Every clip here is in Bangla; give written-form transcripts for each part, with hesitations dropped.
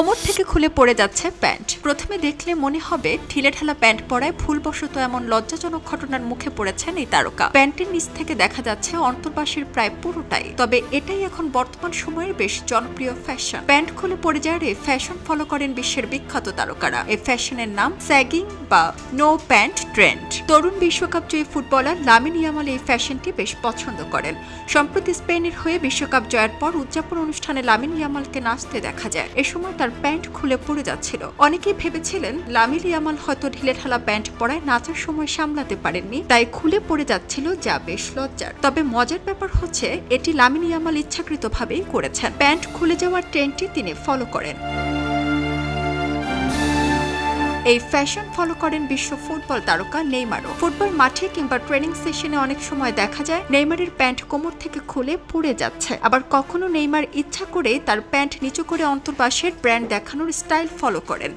কোমর থেকে খুলে পড়ে যাচ্ছে প্যান্ট। প্রথমে দেখলে মনে হবে ঢিলেঢালা প্যান্ট পরায় ভুলবশত এমন লজ্জাজনক ঘটনার মুখে পড়েছেন এই তারকা। প্যান্টের নিচ থেকে দেখা যাচ্ছে অন্তর্বাসের প্রায় পুরোটাই। তবে এটাই এখন বর্তমান সময়ের বেশ জনপ্রিয় ফ্যাশন। প্যান্ট খুলে পড়ে যাওয়ার এই ফ্যাশন ফলো করেন বিশ্বের বিখ্যাত তারকারা। এই ফ্যাশনের নাম স্যাগিং বা নো প্যান্ট ট্রেন্ড। তরুণ বিশ্বকাপ জয়ী ফুটবলার লামিন ইয়ামাল এই ফ্যাশনটি বেশ পছন্দ করেন। সম্প্রতি স্পেনের হয়ে বিশ্বকাপ জয়ের পর উদযাপন অনুষ্ঠানে লামিন ইয়ামালকে নাচতে দেখা যায়। এ সময় তার প্যান্ট খুলে পড়ে যাচ্ছিল। অনেকেই ভেবেছিলেন লামিন ইয়ামাল হয়তো ঢিলেঢালা প্যান্ট পরায় নাচের সময় সামলাতে পারেননি, তাই খুলে পড়ে যাচ্ছিল, যা বেশ লজ্জার। তবে মজার ব্যাপার হচ্ছে এটি লামিন ইয়ামাল ইচ্ছাকৃতভাবেই করেছেন। প্যান্ট খুলে যাওয়ার ট্রেন্ডটি তিনি ফলো করেন। এই ফ্যাশন ফলো করেন বিশ্ব ফুটবল তারকা নেইমারও। ফুটবল মাঠে কিংবা ট্রেনিং সেশনে অনেক সময় দেখা যায় নেইমারের প্যান্ট কোমর থেকে খুলে পড়ে যাচ্ছে। আবার কখনো নেইমার ইচ্ছা করে তার প্যান্ট নিচু করে অন্তর্বাসের ব্র্যান্ড দেখানোর স্টাইল ফলো করেন।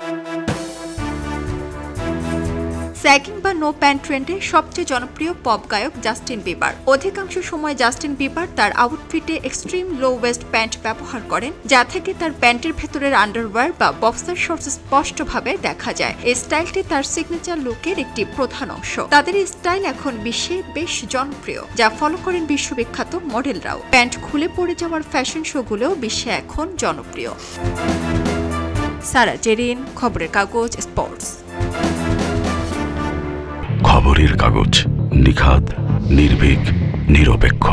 স্যাগিং বা নো প্যান্ট ট্রেন্ডে সবচেয়ে জনপ্রিয় পপ গায়ক জাস্টিন বিবার। অধিকাংশ সময় জাস্টিন বিবার তার আউটফিটে এক্সট্রিম লো ওয়েস্ট প্যান্ট ব্যবহার করেন, যা থেকে তার প্যান্টের ভেতরের আন্ডারওয়্যার বা বক্সার শর্টস স্পষ্টভাবে দেখা যায়। এই স্টাইলটি তার সিগনেচার লুকের একটি প্রধান অংশ। তাদের এই স্টাইল এখন বিশ্বে বেশ জনপ্রিয়, যা ফলো করেন বিশ্ববিখ্যাত মডেলরাও। প্যান্ট খুলে পড়ে যাওয়ার ফ্যাশন শোগুলোও বিশ্বে এখন জনপ্রিয়। সারা জেরিন, খবরের কাগজ, স্পোর্টস। খবরের কাগজ, নিখাত, নির্ভীক, নিরপেক্ষ।